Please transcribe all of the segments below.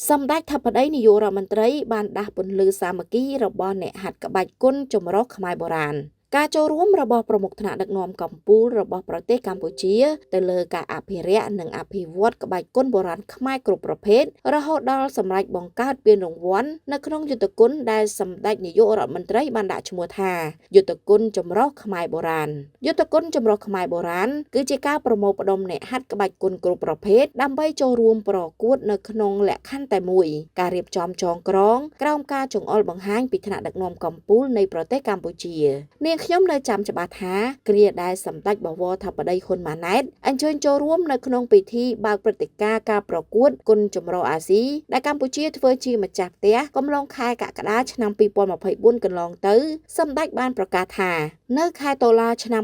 សម្ដេចធិបតីនាយករដ្ឋមន្ត្រីបានដាស់ពន្លឺសាមគ្គីរបស់អ្នកហាត់ក្បាច់គុនចម្រុះខ្មែរបុរាណការចូលរួមរបស់ប្រមុខថ្នាក់ដឹកនាំកម្ពុជារបស់ប្រទេសកម្ពុជាទៅលើការអភិរក្សនិងអភិវឌ្ឍក្បាច់គុនបុរាណខ្មែរគ្រប់ប្រភេទរហូតដល់សម្រេចបង្កើតពានរង្វាន់នៅក្នុងយុទ្ធគុនដែលសម្ដេចនាយករដ្ឋមន្ត្រីបានដាក់ឈ្មោះថាយុទ្ធគុនចម្រុះខ្មែរបុរាណយុទ្ធគុនចម្រុះខ្មែរបុរាណគឺជាការប្រមូលផ្ដុំអ្នកហាត់ក្បាច់គុនគ្រប់ប្រភេទដើម្បីចូលរួមប្រកួតនៅក្នុងលក្ខខណ្ឌតែមួយការរៀបចំចងក្រងក្រោមការចង្អុលបង្ហាញពីថ្នាក់ដឹកនាំកម្ពុជានៃប្រទេសកម្ពុជានាងខ្ញុំនៅចាំច្បាស់ថាគ្រាដែលសម្ដេចបវរធិបតីហ៊ុនម៉ាណែតអញ្ជើញចូលរួមនៅក្នុងពិធីបើកព្រឹត្តិការណ៍ការប្រកួតគុនចម្រុះអាស៊ីដែលកម្ពុជាធ្វើជាម្ចាស់ផ្ទះកំឡុងខែកក្កដាឆ្នាំ2024កន្លងទៅសម្ដេចបានប្រកាសថានៅខែតុលាឆ្នាំ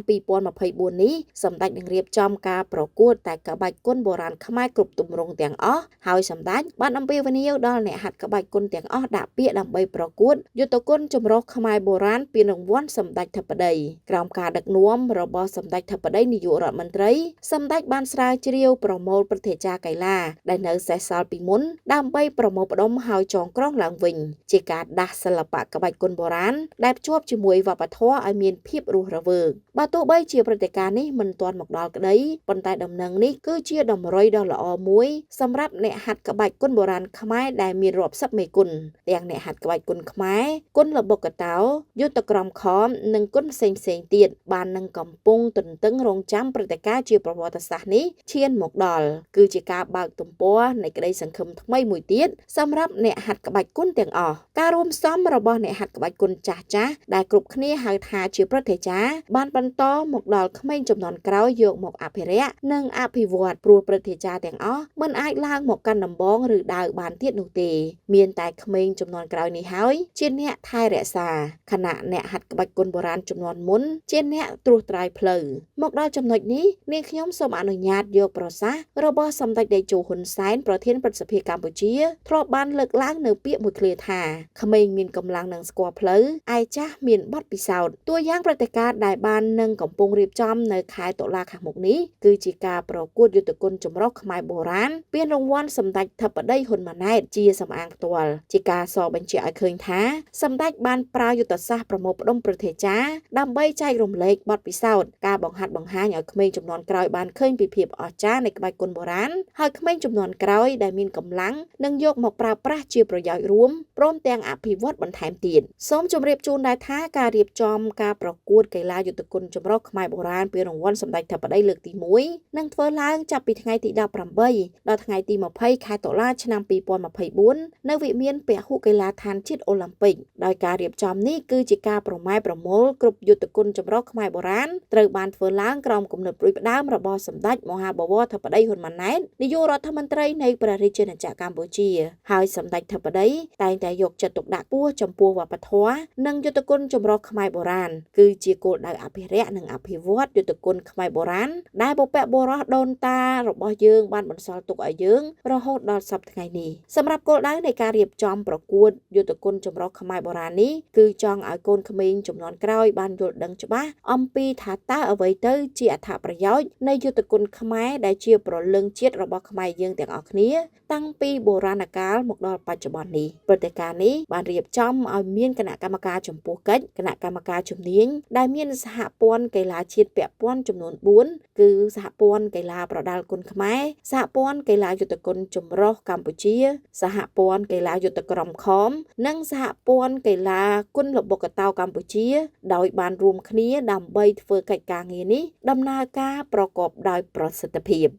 2024នេះសម្ដេចនឹងរៀបចំការប្រកួតតែក្បាច់គុនបុរាណខ្មែរគ្រប់ទម្រង់ទាំងអស់ហើយសម្ដេចបានអំពាវនាវដល់អ្នកហាត់ក្បាច់គុនទាំងអស់ដាក់ពាក្យដើម្បីប្រកួតយុទ្ធគុនចម្រុះខ្មែរបុរាណពានរង្វាន់សម្ដេចធិបតីក្រោមការដឹកនាំរបស់សម្ដេចធិបតីនាយករដ្ឋមន្ត្រីសម្ដេចបានស្រាវជ្រាវប្រមូលព្រឹទ្ធាចារ្យកីឡាដែលនៅសេសសល់ពីមុនដើម្បីប្រមូលផ្ដុំហើយចងក្រងឡើងវិញជាការដាស់សិល្បៈក្បាច់គុនបុរាណដែលភ្ជាប់ជាមួយវប្បធម៌ឲ្យមានភាពរស់រវើកបើទោះបីជាព្រឹត្តិការណ៍នេះមិនទាន់មកដល់ក្តីប៉ុន្តែដំណឹងនេះគឺជាតម្រុយដ៏ល្អមួយសម្រាប់អ្នកហាត់ក្បាច់គុនបុរាណខ្មែរដែលមានរាប់សិបមេគុនទាំងអ្នកហាត់ក្បាច់គុនខ្មែរគុនល្បុក្កតោយុទ្ធក្រមខមនិងគុនផ្សេងទៀតបាននឹងកំពុងទន្ទឹងរង់ចាំព្រឹត្តិការណ៍ជាប្រវត្តិសាស្ត្រនេះឈានមកដល់គឺជាការបើកទំព័រនៃក្តីសង្ឃឹមថ្មីមួយទៀតសម្រាប់អ្នកហាត់ក្បាច់គុនទាំងអស់ការរួមផ្សំរបស់អ្នកហាត់ក្បាច់គុនចាស់ដែលគ្រប់គ្នាហៅថាជាព្រឹទ្ធាចារ្យបានបន្តមកដល់ក្មេងជំនាន់ក្រោយយកមកអភិរក្សនិងអភិវឌ្ឍព្រោះព្រឹទ្ធាចារ្យទាំងអស់មិនអាចឡើងមកកាន់ដំបងឬដាវបានទៀតនោះទេមានតែក្មេងជំនាន់ក្រោយនេះហើយជាអ្នកថែរក្សាខណៈអ្នកហាត់ក្បាច់គុនបុរាណជំនាន់មុនជាអ្នកត្រួសត្រាយផ្លូវមកដល់ចំណុចនេះនាងខ្ញុំសូមអនុញ្ញាតយកប្រសាសន៍របស់សម្ដេចតេជោហ៊ុនសែនប្រធានព្រឹទ្ធសភាកម្ពុជាធ្លាប់បានលើកឡើងនៅពាក្យមួយឃ្លាថាក្មេងមានកម្លាំងនឹងស្គាល់ផ្លូវឯចាស់មានបទពិសោធន៍តួយ៉ាងព្រឹត្តិការណ៍ដែលបាននឹងកំពុងរៀបចំនៅខែតុលាខាងមុខនេះគឺជាការប្រកួតយុទ្ធគុនចម្រុះខ្មែរបុរាណពានរង្វាន់សម្ដេចធិបតីហ៊ុនម៉ាណែតជាសម្អាងផ្ទាល់ជាការសរបញ្ជាក់ឲ្យឃើញថាសម្ដេចបានប្រើយុទ្ធសាស្ត្រប្រមូលផ្ដុំព្រឹទ្ធាចារ្យដើម្បីចែករំលែកបទពិសោធន៍ការបង្ហាត់បង្ហាញឲ្យក្មេងជំនាន់ក្រោយបានឃើញពីភាពអស្ចារ្យនៃក្បាច់គុនបុរាណហើយក្មេងជំនាន់ក្រោយដែលមានកម្លាំងនឹងយកមកប្រើប្រាស់ជាប្រយោជន៍រួមព្រមទាំងអភិវឌ្ឍបន្ថែមទៀតសូមជម្រាបជូនដែរថាការរៀបចំការប្រកួតកីឡាយុទ្ធគុនចម្រុះខ្មែរបុរាណពានរង្វាន់សម្ដេចធិបតីលើកទី1នឹងធ្វើឡើងចាប់ពីថ្ងៃទី18ដល់ថ្ងៃទី20ខែតុលាឆ្នាំ2024នៅវិមានពហុកីឡដ្ឋានជាតិអូឡ িম্প ិកដោយការរៀបចំនេះគឺជាការប្រម៉ែប្រមូលគ្រប់យុទ្ធគុនចម្រុះខ្មែរបុរាណត្រូវបានធ្វើឡើងក្រោមគំនិតផ្ដួចផ្ដើមរបស់សម្ដេចមហាបវរធិបតីហ៊ុនម៉ាណែតនាយករដ្ឋមន្ត្រីនៃព្រះរាជាណាចក្រកម្ពុជាហើយសម្ដេចធិបតីតែងតែយកចិត្តទុកដាក់ខ្ពស់ចំពោះវប្បធម៌និងយុទ្ធគុនចម្រុះខ្មែរបុរាណគឺជាគោលដៅអភិរក្សនិងអភិវឌ្ឍយុទ្ធគុនខ្មែរបុរាណដែលបុព្វបុរសដូនតារបស់យើងបានបន្សល់ទុកឲ្យយើងរហូតដល់សព្វថ្ងៃនេះសម្រាប់គោលដៅនៃការរៀបចំប្រកួតយុទ្ធគុនចម្រុះខ្មែរបុរាណនេះគឺចង់ឲ្យកូនក្មេងជំនាន់ក្រោយបានយល់ដឹងច្បាស់អំពីថាតើអ្វីទៅជាអត្ថប្រយោជន៍នៃយុទ្ធគុនខ្មែរដែលជាព្រលឹងជាតិរបស់ខ្មែរយើងទាំងអស់គ្នាតាំងពីបុរាណកាលមកដល់បច្ចុប្បន្ននេះព្រឹត្តិការណ៍នេះបានរៀបចំឲ្យមានគណៈកម្មការចំពោះកិច្ចគណៈកម្មការជំនាញដែលមានសហព័ន្ធកីឡាជាតិពាក់ព័ន្ធចំនួន4គឺសហព័ន្ធកីឡាប្រដាល់គុនខ្មែរសហព័ន្ធកីឡាយុទ្ធគុនចម្រុះកម្ពុជាសហព័ន្ធកីឡាយុទ្ធក្រមខមនិងសហព័ន្ធកីឡាគុនល្បុក្កតោកម្ពុជាដោយបានរួមគ្នាដើម្បីធ្វើកិច្ចការងារនេះដំណើរការប្រកបដោយប្រសិទ្ធភាព